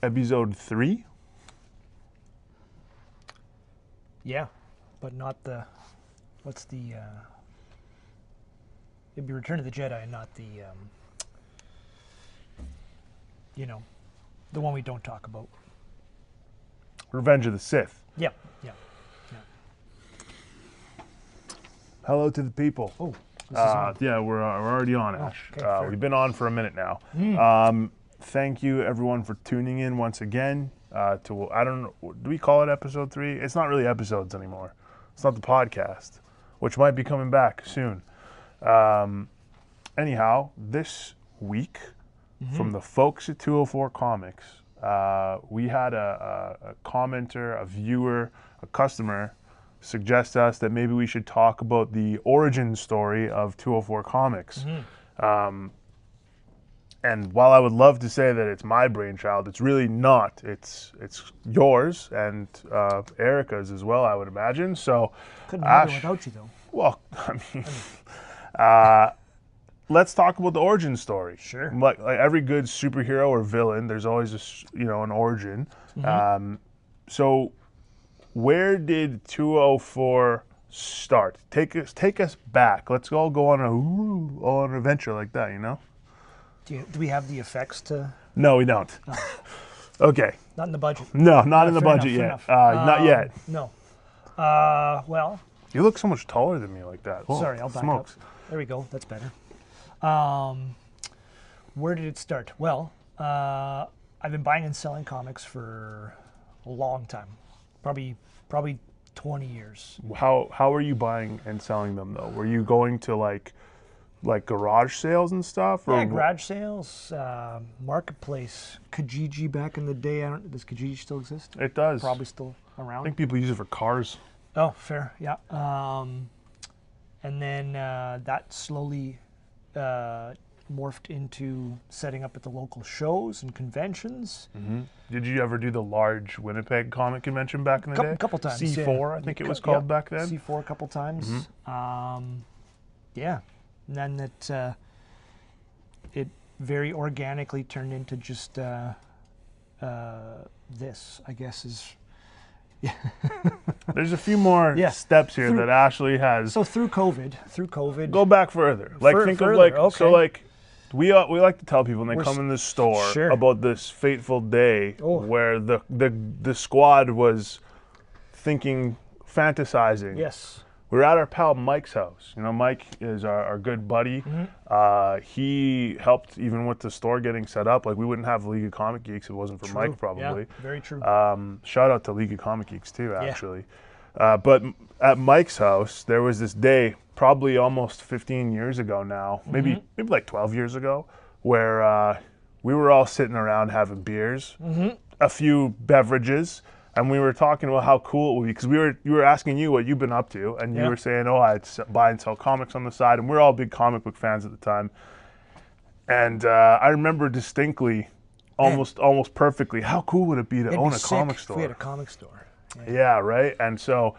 episode 3. Yeah, but not the. What's the? It'd be Return of the Jedi, not the. You know, the one we don't talk about. Revenge of the Sith. Yeah, yeah. Hello to the people. Oh, this is on. Yeah, we're already on, Oh, Ash. okay, fair. We've been on for a minute now. Thank you, everyone, for tuning in once again. To I don't know, do we call it episode 3? It's not really episodes anymore. It's not the podcast, which might be coming back soon. Anyhow, this week, from the folks at 204 Comics, we had a commenter, a viewer, a customer suggest us that maybe we should talk about the origin story of 204 Comics. And while I would love to say that it's my brainchild, it's really not. It's yours and Erica's as well, I would imagine. So, Couldn't happen without you, though. well, I mean, let's talk about the origin story. Sure. Like every good superhero or villain, there's always an origin. So, where did 204 start? Take us back. Let's all go on an adventure like that. Do we have the effects to? No, we don't. Okay. Not in the budget. No, not in the budget yet. Not yet. No. Well. You look so much taller than me like that. Whoa, Sorry, I'll back smokes. up. There we go. That's better. Where did it start? Well, I've been buying and selling comics for a long time. Probably 20 years. How are you buying and selling them though? Were you going to like garage sales and stuff? Yeah, garage sales, marketplace, Kijiji back in the day. Does Kijiji still exist? It does. Probably still around. I think people use it for cars. Oh, fair. Yeah. And then that slowly morphed into setting up at the local shows and conventions. Did you ever do the large Winnipeg comic convention back in the day? A couple times. C4, I think it was called back then. C4 a couple times. Yeah. And then it very organically turned into just this, I guess, is. There's a few more steps here that Ashley has. So through COVID. Go back further. Like think further, of like okay. so like we like to tell people when they come in the store sure. about this fateful day where the squad was fantasizing. Yes. We were at our pal Mike's house. Mike is our good buddy. He helped even with the store getting set up. Like we wouldn't have League of Comic Geeks if it wasn't for Mike, probably. Yeah, very true. Shout out to League of Comic Geeks too, actually. But at Mike's house, there was this day, probably almost 15 years ago now, maybe like 12 years ago, where we were all sitting around having beers, a few beverages. And we were talking about how cool it would be because you were asking you what you've been up to, and you were saying, "Oh, I buy and sell comics on the side," and we're all big comic book fans at the time. And I remember distinctly, almost perfectly, how cool would it be to own a comic store? If we had a comic store. Yeah, right. And so,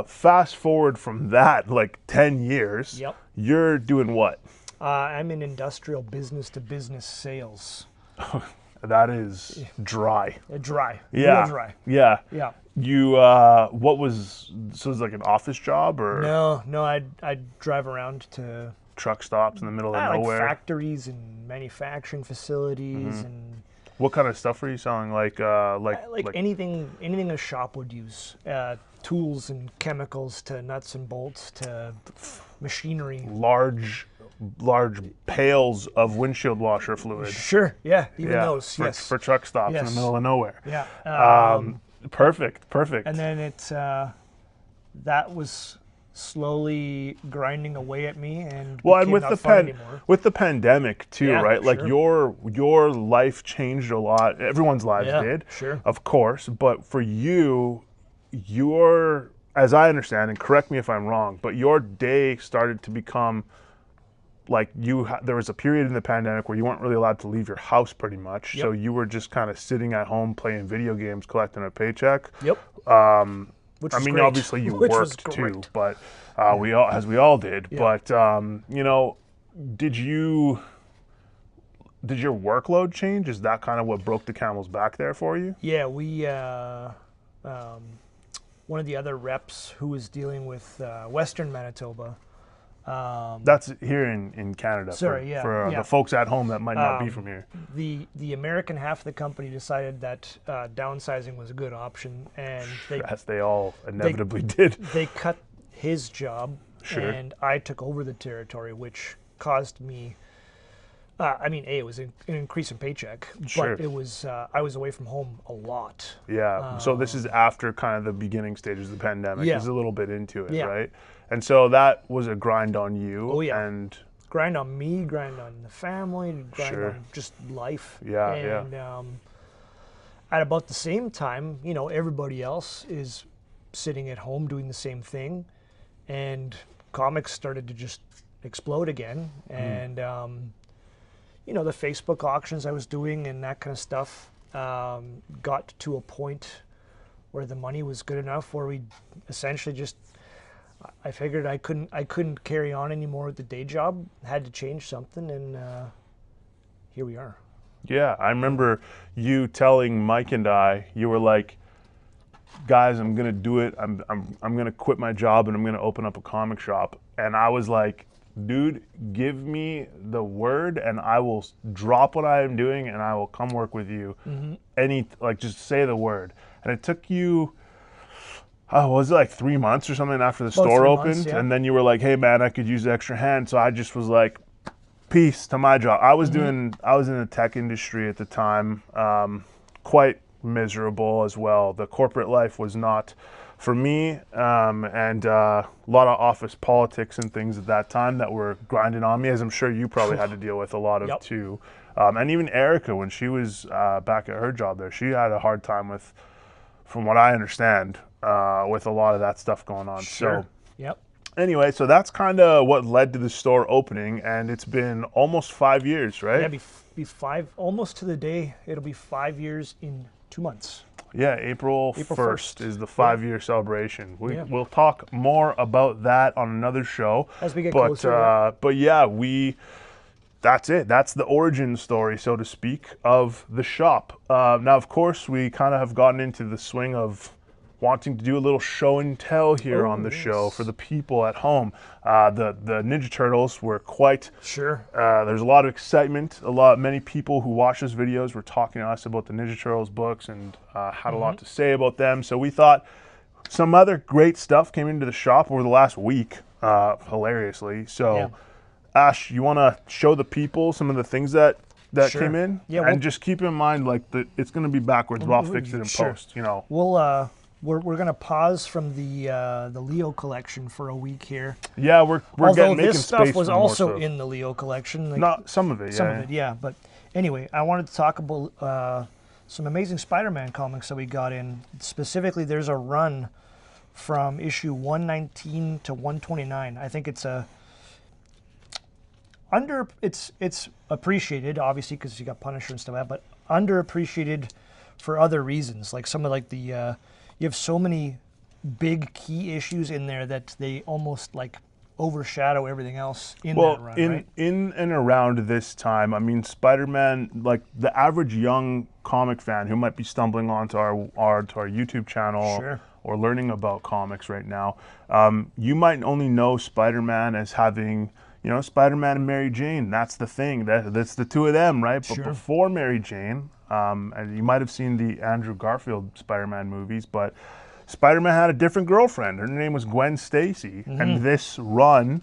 fast forward from that, like 10 years, you're doing what? I'm in industrial business-to-business sales. That is dry. Dry. Yeah. Real dry. Yeah. Yeah. You, what was, so it was like an office job or? No, I'd drive around to truck stops in the middle of nowhere. Like factories and manufacturing facilities and. What kind of stuff were you selling? Like anything a shop would use. Tools and chemicals to nuts and bolts to machinery. Large pails of windshield washer fluid. Sure, yeah, even those, for truck stops in the middle of nowhere. Yeah. Perfect. And then that was slowly grinding away at me, and with the pandemic too, right? Like sure. your life changed a lot. Everyone's lives did, sure, of course. But for you, as I understand, and correct me if I'm wrong, but your day started to become like there was a period in the pandemic where you weren't really allowed to leave your house pretty much. So you were just kind of sitting at home playing video games, collecting a paycheck. Yep. Which I mean, great. Obviously you worked too, but we all did. Yeah. But did your workload change? Is that kind of what broke the camel's back there for you? Yeah, we one of the other reps who was dealing with Western Manitoba. That's here in Canada. Sorry, for the folks at home that might not be from here. The American half of the company decided that downsizing was a good option, and as they all inevitably did. They cut his job, Sure. and I took over the territory, which caused me. I mean, it was an increase in paycheck, Sure. but it was I was away from home a lot. Yeah. So this is after kind of the beginning stages of the pandemic. Yeah. Is a little bit into it, Yeah. right? And so that was a grind on you. Oh, yeah. And Grind on me, grind on the family, grind Sure. on just life. Yeah, and, at about the same time, you know, everybody else is sitting at home doing the same thing, and comics started to just explode again. And you know, the Facebook auctions I was doing and that kind of stuff got to a point where the money was good enough where we essentially just, I figured I couldn't carry on anymore with the day job, had to change something, and here we are. yeah, I remember you telling Mike and I, you were like, guys, I'm gonna do it. I'm gonna quit my job and I'm gonna open up a comic shop. And I was like, dude, give me the word and I will drop what I am doing and I will come work with you. Just say the word. And it took you, was it like 3 months or something after the store 3 opened? months, yeah. And then you were like, hey man, I could use the extra hand. So I just was like, peace to my job. I was in the tech industry at the time, quite miserable as well. The corporate life was not for me, and a lot of office politics and things at that time that were grinding on me, as I'm sure you probably had to deal with a lot of Yep. too. And even Erica, when she was back at her job there, she had a hard time with, from what I understand, with a lot of that stuff going on. Sure. So Yep. anyway, so that's kind of what led to the store opening, and it's been almost 5 years, right? Yeah, be 5, almost to the day. It'll be 5 years in 2 months. Yeah, April 1st is the 5-year celebration. We'll talk more about that on another show. As we get closer. But yeah, that's it. That's the origin story, so to speak, of the shop. Now, of course, we kind of have gotten into the swing of wanting to do a little show and tell here on the show for the people at home. The Ninja Turtles were quite... Sure. There's a lot of excitement. Many people who watch those videos were talking to us about the Ninja Turtles books and had a lot to say about them. So we thought some other great stuff came into the shop over the last week, hilariously. So, Yeah. Ash, you want to show the people some of the things that Sure. came in? Yeah, and just keep in mind, like, it's going to be backwards, but I'll fix it in Sure. post, you know. We'll we're gonna pause from the Leo collection for a week here. Yeah, we're Although making this space stuff was for more also stuff. in the Leo collection. Like, Not some of it, yeah. some of it, yeah. But anyway, I wanted to talk about some amazing Spider-Man comics that we got in. Specifically, there's a run from issue 119 to 129. I think it's it's appreciated, obviously, because you got Punisher and stuff like that, but underappreciated for other reasons. Like some of you have so many big key issues in there that they almost like overshadow everything else in that run, right? In and around this time, I mean, Spider-Man, like the average young comic fan who might be stumbling onto our YouTube channel Sure. or learning about comics right now, you might only know Spider-Man as having, you know, Spider-Man and Mary Jane. That's the thing. That's the two of them, right? But Sure. before Mary Jane, and you might have seen the Andrew Garfield Spider-Man movies, but Spider-Man had a different girlfriend. Her name was Gwen Stacy. And this run,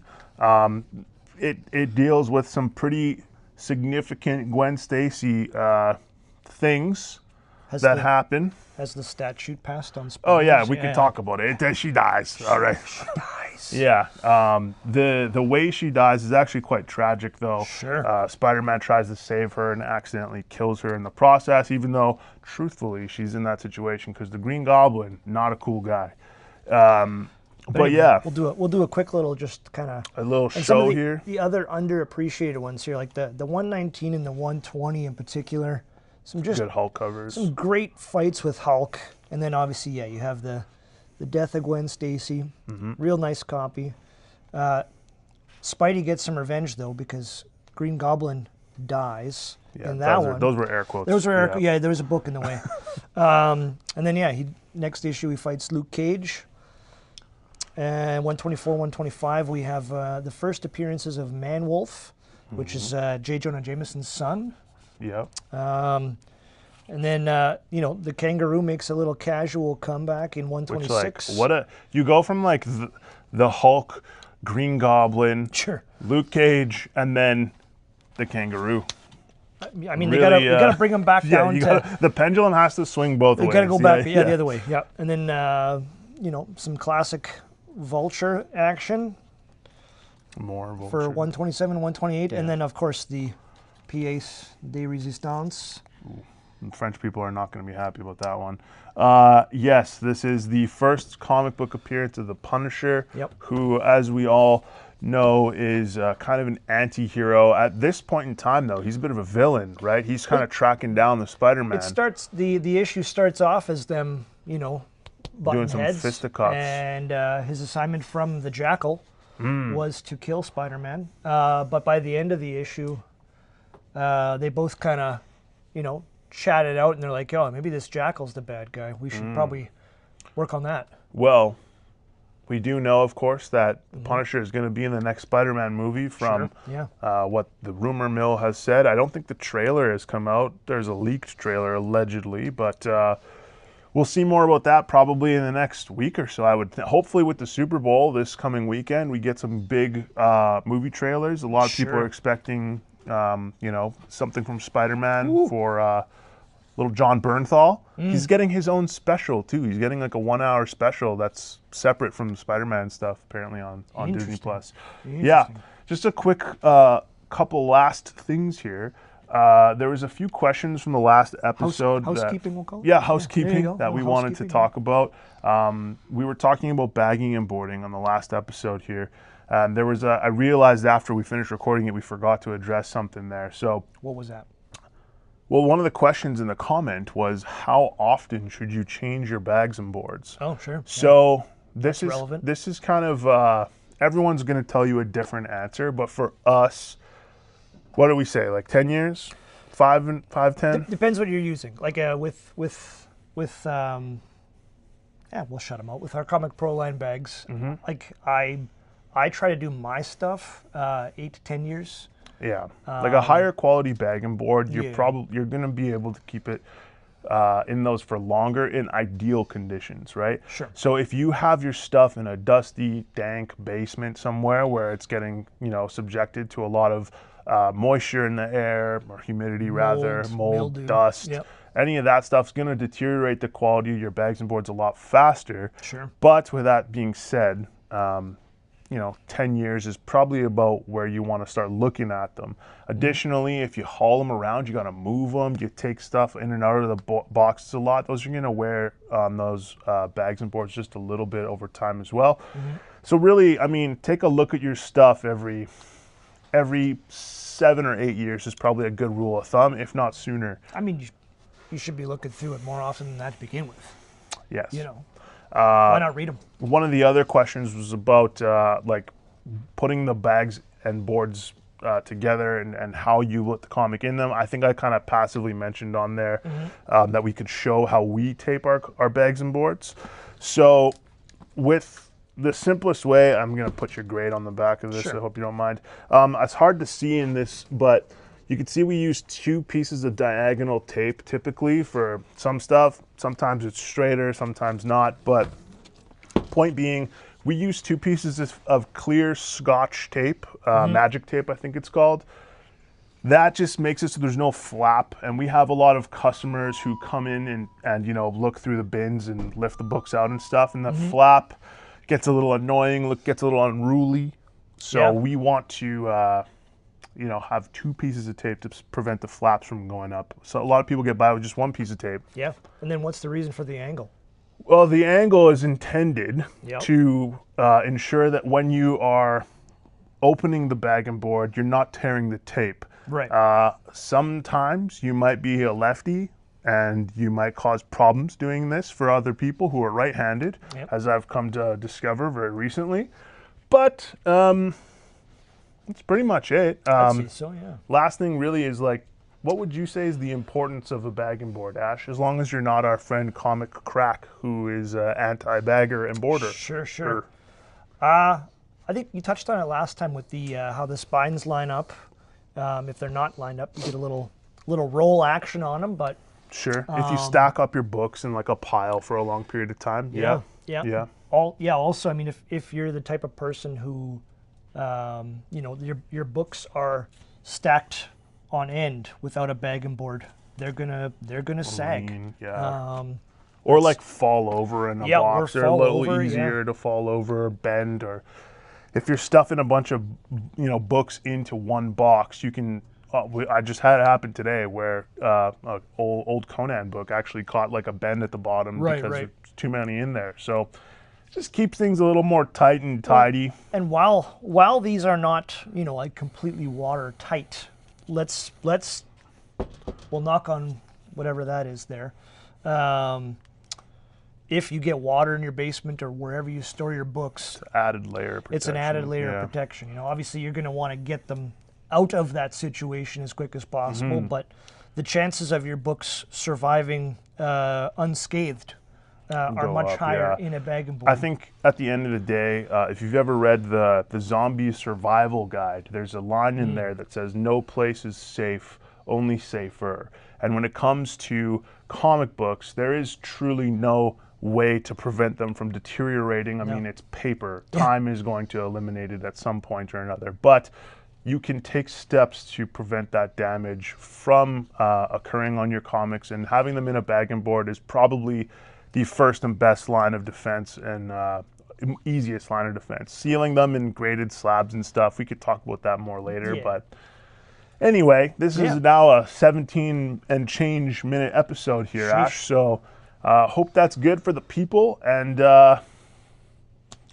it deals with some pretty significant Gwen Stacy things that happen. Has the statute passed on Spider-Man? Oh yeah, we can talk about it. She dies. All right. She dies. Yeah. The way she dies is actually quite tragic, though. Sure. Spider-Man tries to save her and accidentally kills her in the process, even though, truthfully, she's in that situation because the Green Goblin, not a cool guy. But anyway, yeah, we'll do a quick little just kind of a little show here. The other underappreciated ones here, like the 119 and the 120 in particular. Some just Good Hulk covers. some great fights with Hulk, and then obviously, yeah, you have the death of Gwen Stacy. Real nice copy. Spidey gets some revenge though because Green Goblin dies, Yeah, in that one. Those were air quotes. Those were air quotes. Yeah, there was a book in the way. And then, yeah, next issue he fights Luke Cage. And 124, 125, we have the first appearances of Man-Wolf, which is J. Jonah Jameson's son. Yeah. And then, the Kangaroo makes a little casual comeback in 126. Which, like, you go from, like, the Hulk, Green Goblin, sure, Luke Cage, and then the Kangaroo. I mean, really, you gotta bring them back down to... The pendulum has to swing both ways. You gotta go back, the other way, yeah. And then, some classic Vulture action. More Vulture. For 127, 128, Yeah. and then, of course, the pièce de résistance. French people are not going to be happy about that one. Yes, this is the first comic book appearance of the Punisher, who, as we all know, is kind of an anti-hero. At this point in time, though, he's a bit of a villain, right? He's kind of tracking down the Spider-Man. It starts, the issue starts off as them, butting doing some heads, fisticuffs. and his assignment from the Jackal was to kill Spider-Man. But by the end of the issue, they both kind of, chat it out, and they're like, "Oh, maybe this Jackal's the bad guy. We should probably work on that." Well, we do know, of course, that the Punisher is going to be in the next Spider-Man movie from what the rumor mill has said. I don't think the trailer has come out. There's a leaked trailer, allegedly, but we'll see more about that probably in the next week or so. I would hopefully with the Super Bowl this coming weekend, we get some big movie trailers. A lot of people are expecting, something from Spider-Man for little John Bernthal. He's getting his own special too. He's getting like a 1-hour special that's separate from the Spider-Man stuff apparently on Disney Plus. Yeah, just a quick couple last things here. There was a few questions from the last episode. Housekeeping, we'll call it? Yeah, housekeeping that we wanted to talk about. We were talking about bagging and boarding on the last episode here. There was I realized after we finished recording it, we forgot to address something there. So what was that? Well, one of the questions in the comment was, how often should you change your bags and boards? Oh, sure. So this is relevant. This is kind of everyone's going to tell you a different answer, but for us, what do we say? Like 10 years, 10? Depends what you're using. Like we'll shut them out with our Comic Pro line bags. Like I try to do my stuff 8 to 10 years. Yeah, like a higher quality bag and board, you're going to be able to keep it in those for longer in ideal conditions, right? Sure. So if you have your stuff in a dusty, dank basement somewhere where it's getting, subjected to a lot of moisture in the air, or humidity rather, mold, mildew, dust, any of that stuff's going to deteriorate the quality of your bags and boards a lot faster. Sure. But with that being said, 10 years is probably about where you want to start looking at them. Additionally, if you haul them around, you got to move them. You take stuff in and out of the boxes a lot. Those are going to wear on those bags and boards just a little bit over time as well. So really, I mean, take a look at your stuff every 7 or 8 years is probably a good rule of thumb, if not sooner. I mean, you should be looking through it more often than that to begin with. Yes. Why not read them? One of the other questions was about like putting the bags and boards together and how you put the comic in them. I think I kind of passively mentioned on there that we could show how we tape our bags and boards. So with the simplest way, I'm going to put your grade on the back of this. Sure. I hope you don't mind. It's hard to see in this, but you can see we use 2 pieces of diagonal tape typically for some stuff. Sometimes it's straighter, sometimes not. But point being, we use 2 pieces of clear Scotch tape, magic tape I think it's called. That just makes it so there's no flap. And we have a lot of customers who come in and look through the bins and lift the books out and stuff. And the flap gets a little annoying, gets a little unruly. So we want to... have 2 pieces of tape to prevent the flaps from going up. So a lot of people get by with just 1 piece of tape. Yeah. And then what's the reason for the angle? Well, the angle is intended to ensure that when you are opening the bag and board, you're not tearing the tape. Right. Sometimes you might be a lefty and you might cause problems doing this for other people who are right-handed, as I've come to discover very recently. But... that's pretty much it. I'd say so, yeah. Last thing really is like what would you say is the importance of a bagging board, Ash? As long as you're not our friend Comic Crack, who is anti-bagger and boarder. Sure. I think you touched on it last time with the how the spines line up. If they're not lined up, you get a little roll action on them. But sure, if you stack up your books in like a pile for a long period of time, yeah. Also, I mean, if you're the type of person who, you know, your books are stacked on end without a bagging board, they're gonna sag. Or like fall over in a box. They're a little easier to fall over, bend, or if you're stuffing a bunch of books into one box, you can. I just had it happen today where an old Conan book actually caught like a bend at the bottom because there's too many in there. So just keep things a little more tight and tidy. And while these are not like completely watertight, we'll knock on whatever that is there. If you get water in your basement or wherever you store your books, it's an added layer of protection. It's an added layer of protection. Obviously you're going to want to get them out of that situation as quick as possible, but the chances of your books surviving unscathed are much higher in a bagging board. I think at the end of the day, if you've ever read the Zombie Survival Guide, there's a line in there that says, "No place is safe, only safer." And when it comes to comic books, there is truly no way to prevent them from deteriorating. I mean, it's paper. Time is going to eliminate it at some point or another. But you can take steps to prevent that damage from occurring on your comics, and having them in a bagging board is probably the first and best line of defense and easiest line of defense. Sealing them in graded slabs and stuff, we could talk about that more later, but anyway, this is now a 17 and change minute episode here, Ash, so hope that's good for the people, and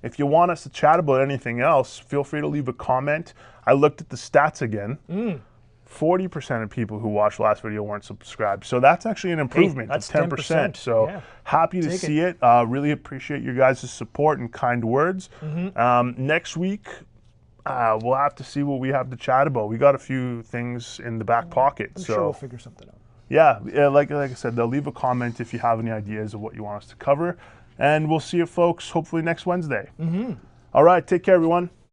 if you want us to chat about anything else, feel free to leave a comment. I looked at the stats again. 40% of people who watched last video weren't subscribed. So that's actually an improvement. That's 10%. So happy to see it. Really appreciate your guys' support and kind words. Next week, we'll have to see what we have to chat about. We got a few things in the back pocket. I'm sure we'll figure something out. Yeah, like I said, they'll leave a comment if you have any ideas of what you want us to cover. And we'll see you folks hopefully next Wednesday. All right, take care, everyone.